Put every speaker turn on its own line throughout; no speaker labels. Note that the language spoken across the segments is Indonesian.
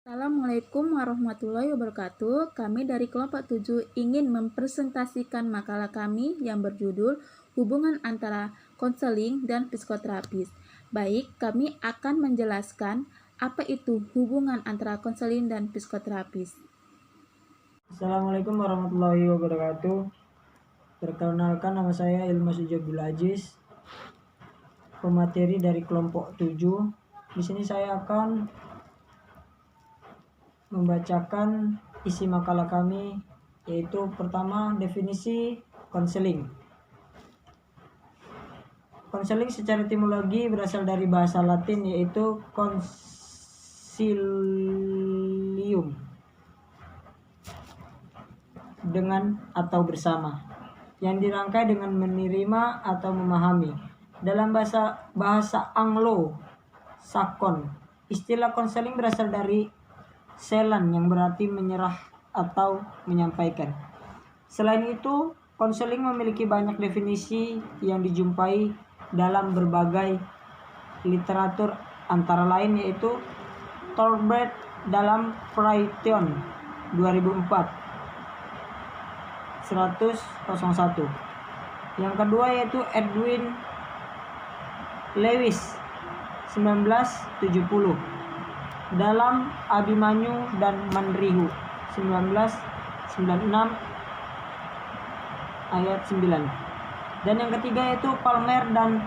Assalamualaikum warahmatullahi wabarakatuh. Kami dari kelompok 7 ingin mempresentasikan makalah kami yang berjudul Hubungan antara konseling dan psikoterapis. Baik, kami akan menjelaskan apa itu hubungan antara konseling dan psikoterapis.
Assalamualaikum warahmatullahi wabarakatuh. Perkenalkan, nama saya Ilmas Abdul Aziz, pemateri dari kelompok 7. Di sini saya akan membacakan isi makalah kami, yaitu pertama, definisi konseling. Konseling secara etimologi berasal dari bahasa Latin, yaitu consilium, dengan atau bersama, yang dirangkai dengan menerima atau memahami. Dalam bahasa Anglo-Sakon, istilah konseling berasal dari selan yang berarti menyerah atau menyampaikan. Selain itu, konseling memiliki banyak definisi yang dijumpai dalam berbagai literatur, antara lain yaitu Tolbert dalam Crichton 2004 10001. Yang kedua yaitu Edwin Lewis 1970 dalam Abimanyu dan Manrihu 1996 ayat 9. Dan yang ketiga yaitu Palmer dan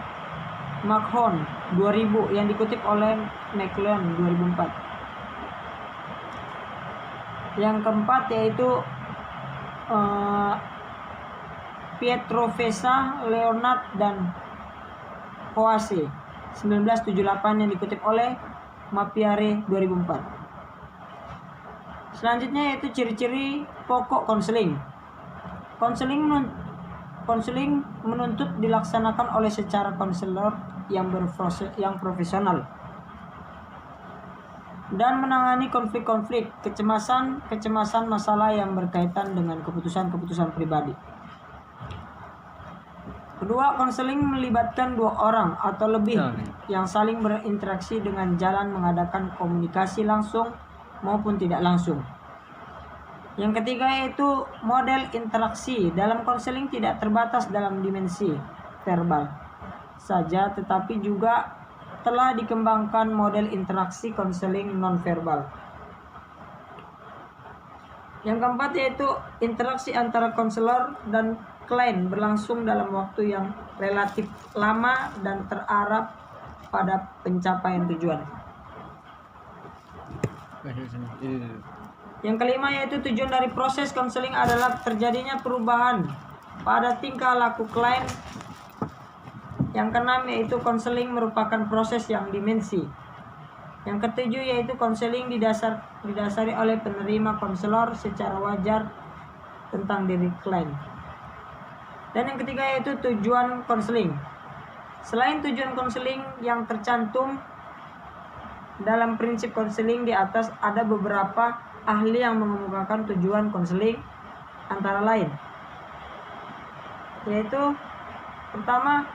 McHone 2000 yang dikutip oleh McLean 2004. Yang keempat yaitu Pietrovesa, Leonard dan Hoase 1978 yang dikutip oleh Mapiare 2004. Selanjutnya yaitu ciri-ciri pokok konseling. Konseling menuntut dilaksanakan oleh secara konselor yang profesional dan menangani konflik-konflik, kecemasan masalah yang berkaitan dengan keputusan-keputusan pribadi. Kedua, konseling melibatkan dua orang atau lebih yang saling berinteraksi dengan jalan mengadakan komunikasi langsung maupun tidak langsung. Yang ketiga yaitu model interaksi. Dalam konseling tidak terbatas dalam dimensi verbal saja, tetapi juga telah dikembangkan model interaksi konseling nonverbal. Yang keempat yaitu interaksi antara konselor dan klien berlangsung dalam waktu yang relatif lama dan terarah pada pencapaian tujuan. Yang kelima yaitu tujuan dari proses konseling adalah terjadinya perubahan pada tingkah laku klien. Yang keenam yaitu konseling merupakan proses yang dimensi. Yang ketujuh yaitu konseling didasari oleh penerima konselor secara wajar tentang diri klien. Dan yang ketiga yaitu tujuan konseling. Selain tujuan konseling yang tercantum dalam prinsip konseling di atas, ada beberapa ahli yang mengemukakan tujuan konseling, antara lain yaitu pertama,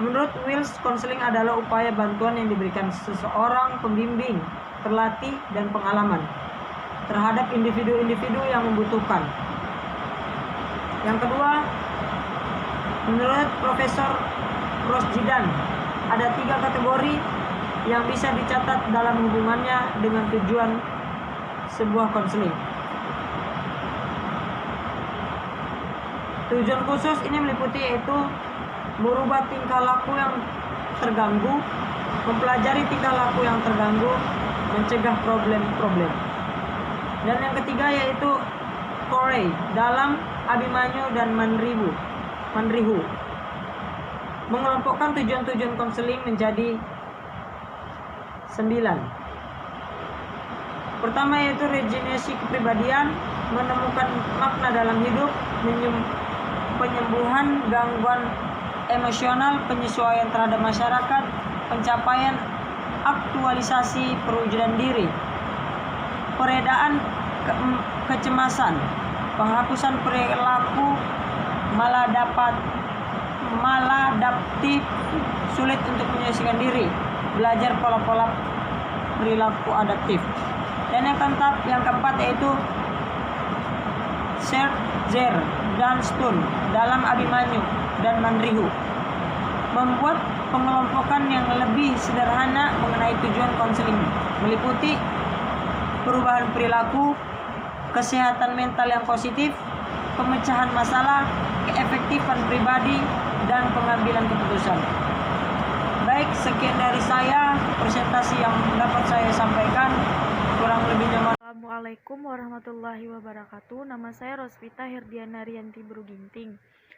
menurut Wills, konseling adalah upaya bantuan yang diberikan seseorang pembimbing terlatih dan pengalaman terhadap individu-individu yang membutuhkan. Yang kedua, menurut Profesor Rosjidan, ada 3 kategori yang bisa dicatat dalam hubungannya dengan tujuan sebuah konseling. Tujuan khusus ini meliputi yaitu merubah tingkah laku yang terganggu, mempelajari tingkah laku yang terganggu, mencegah problem-problem. Dan yang ketiga yaitu Corey dalam Abimanyu dan Manrihu mengelompokkan tujuan-tujuan konseling menjadi 9. Pertama yaitu regenerasi kepribadian, menemukan makna dalam hidup, penyembuhan gangguan emosional, penyesuaian terhadap masyarakat, pencapaian aktualisasi perwujudan diri, peredaan kecemasan, penghapusan perilaku maladaptif, sulit untuk menyelesaikan diri, belajar pola-pola perilaku adaptif. Dan yang keempat yaitu Scherzer dan Stone dalam Abimanyu dan Manrihu membuat pengelompokan yang lebih sederhana mengenai tujuan konseling, meliputi perubahan perilaku, kesehatan mental yang positif, pemecahan masalah, keefektifan pribadi, dan pengambilan keputusan. Baik, sekian dari saya presentasi yang dapat saya sampaikan. Kurang lebihnya
Assalamualaikum warahmatullahi wabarakatuh. Nama saya Rosvita Herdiana Rianti Bruginting.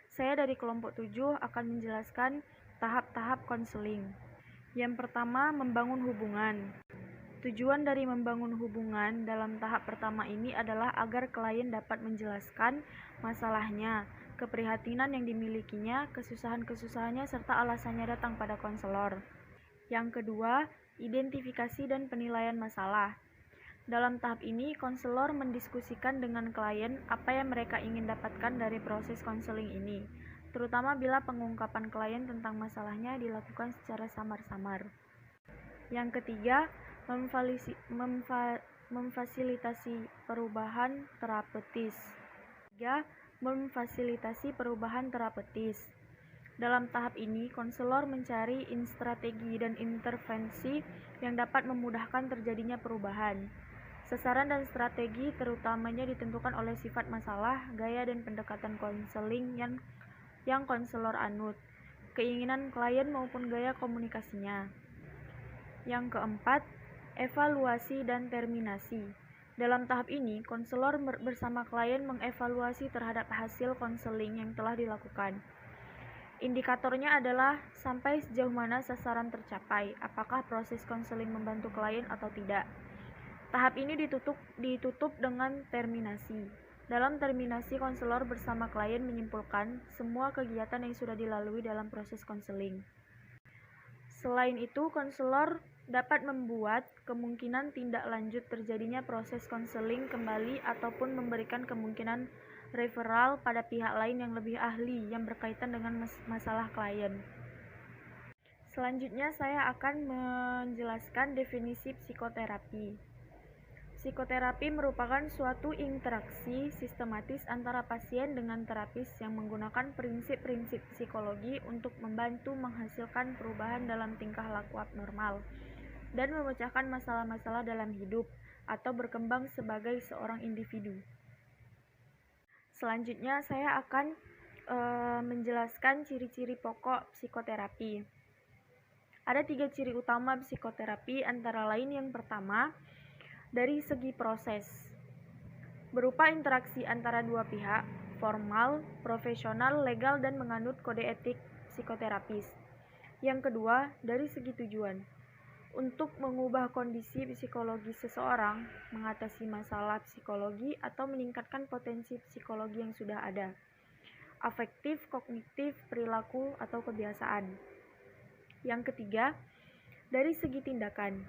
Saya dari kelompok 7 akan menjelaskan tahap-tahap konseling. Yang pertama, membangun hubungan. Tujuan dari membangun hubungan dalam tahap pertama ini adalah agar klien dapat menjelaskan masalahnya, keprihatinan yang dimilikinya, kesusahan-kesusahannya, serta alasannya datang pada konselor. Yang kedua, identifikasi dan penilaian masalah. Dalam tahap ini, konselor mendiskusikan dengan klien apa yang mereka ingin dapatkan dari proses konseling ini, terutama bila pengungkapan klien tentang masalahnya dilakukan secara samar-samar. Yang ketiga, memfasilitasi perubahan terapeutis. Memfasilitasi perubahan terapeutis. Dalam tahap ini, konselor mencari strategi dan intervensi yang dapat memudahkan terjadinya perubahan. Sasaran dan strategi terutamanya ditentukan oleh sifat masalah, gaya dan pendekatan konseling yang konselor anut, keinginan klien maupun gaya komunikasinya. Yang keempat, evaluasi dan terminasi. Dalam tahap ini, konselor bersama klien mengevaluasi terhadap hasil konseling yang telah dilakukan. Indikatornya adalah sampai sejauh mana sasaran tercapai, apakah proses konseling membantu klien atau tidak. Tahap ini ditutup dengan terminasi. Dalam terminasi, konselor bersama klien menyimpulkan semua kegiatan yang sudah dilalui dalam proses konseling. Selain itu, konselor dapat membuat kemungkinan tindak lanjut terjadinya proses konseling kembali ataupun memberikan kemungkinan referral pada pihak lain yang lebih ahli yang berkaitan dengan masalah klien. Selanjutnya saya akan menjelaskan definisi psikoterapi. Psikoterapi merupakan suatu interaksi sistematis antara pasien dengan terapis yang menggunakan prinsip-prinsip psikologi untuk membantu menghasilkan perubahan dalam tingkah laku abnormal dan memecahkan masalah-masalah dalam hidup atau berkembang sebagai seorang individu. Selanjutnya saya akan menjelaskan ciri-ciri pokok psikoterapi. Ada 3 ciri utama psikoterapi, antara lain yang pertama, dari segi proses, berupa interaksi antara dua pihak, formal, profesional, legal, dan menganut kode etik psikoterapis. Yang kedua, dari segi tujuan, untuk mengubah kondisi psikologi seseorang, mengatasi masalah psikologi, atau meningkatkan potensi psikologi yang sudah ada, afektif, kognitif, perilaku, atau kebiasaan. Yang ketiga, dari segi tindakan,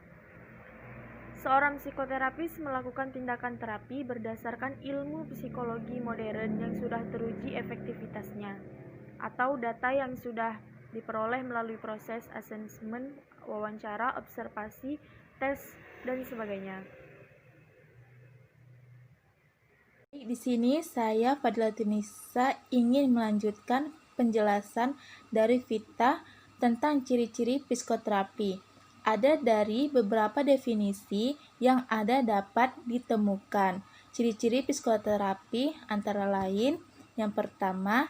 seorang psikoterapis melakukan tindakan terapi berdasarkan ilmu psikologi modern yang sudah teruji efektivitasnya, atau data yang sudah diperoleh melalui proses asesmen, wawancara, observasi, tes, dan sebagainya.
Di sini saya, Fadilatunisa, ingin melanjutkan penjelasan dari Vita tentang ciri-ciri psikoterapi. Ada dari beberapa definisi yang ada dapat ditemukan. Ciri-ciri psikoterapi antara lain, yang pertama,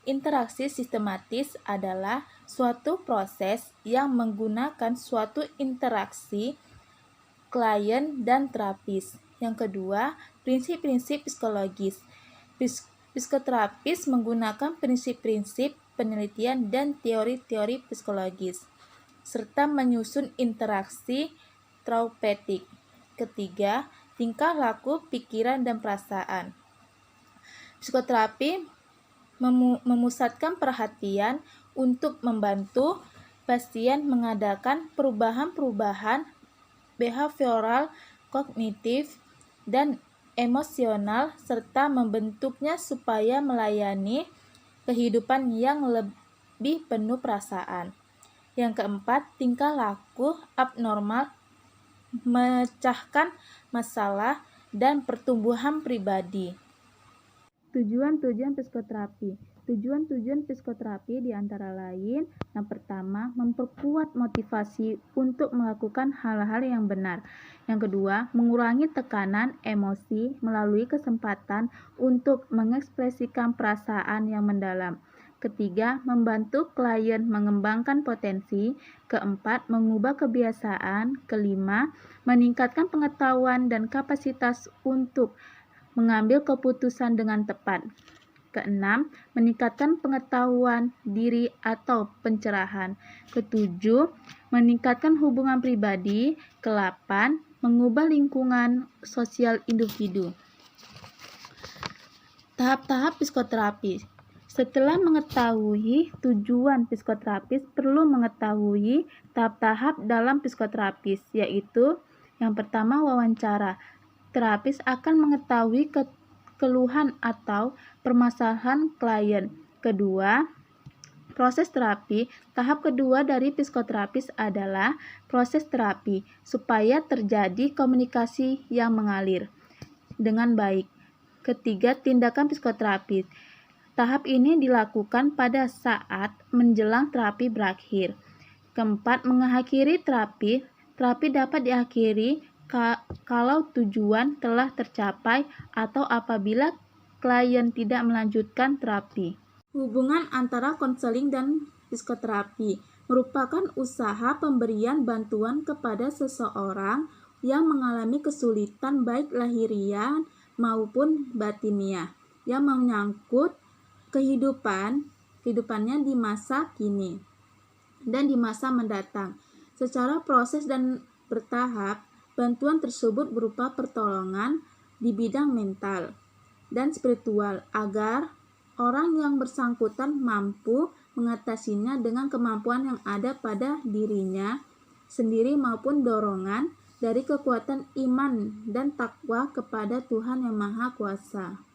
interaksi sistematis adalah suatu proses yang menggunakan suatu interaksi klien dan terapis. Yang kedua, prinsip-prinsip psikologis. Psikoterapis menggunakan prinsip-prinsip penelitian dan teori-teori psikologis, serta menyusun interaksi terapeutik. Ketiga, tingkah laku, pikiran, dan perasaan. Psikoterapi memusatkan perhatian untuk membantu pasien mengadakan perubahan-perubahan behavioral, kognitif, dan emosional, serta membentuknya supaya melayani kehidupan yang lebih penuh perasaan. Yang keempat, tingkah laku abnormal memecahkan masalah, dan pertumbuhan pribadi. Tujuan-tujuan psikoterapi. Tujuan-tujuan psikoterapi diantara lain, yang pertama, memperkuat motivasi untuk melakukan hal-hal yang benar. Yang kedua, mengurangi tekanan emosi melalui kesempatan untuk mengekspresikan perasaan yang mendalam. Ketiga, membantu klien mengembangkan potensi. Keempat, mengubah kebiasaan. Kelima, meningkatkan pengetahuan dan kapasitas untuk mengambil keputusan dengan tepat. Keenam, meningkatkan pengetahuan diri atau pencerahan. Ketujuh, meningkatkan hubungan pribadi. Kedelapan, mengubah lingkungan sosial individu. Tahap-tahap psikoterapi. Setelah mengetahui tujuan psikoterapis, perlu mengetahui tahap-tahap dalam psikoterapis, yaitu yang pertama, wawancara. Terapis akan mengetahui keluhan atau permasalahan klien. Kedua, proses terapi. Tahap kedua dari psikoterapis adalah proses terapi, supaya terjadi komunikasi yang mengalir dengan baik. Ketiga, tindakan psikoterapis. Tahap ini dilakukan pada saat menjelang terapi berakhir. Keempat, mengakhiri terapi. Terapi dapat diakhiri kalau tujuan telah tercapai atau apabila klien tidak melanjutkan terapi. Hubungan antara konseling dan psikoterapi merupakan usaha pemberian bantuan kepada seseorang yang mengalami kesulitan baik lahiriah maupun batiniah yang menyangkut kehidupannya di masa kini dan di masa mendatang. Secara proses dan bertahap, bantuan tersebut berupa pertolongan di bidang mental dan spiritual agar orang yang bersangkutan mampu mengatasinya dengan kemampuan yang ada pada dirinya sendiri maupun dorongan dari kekuatan iman dan takwa kepada Tuhan Yang Maha Kuasa.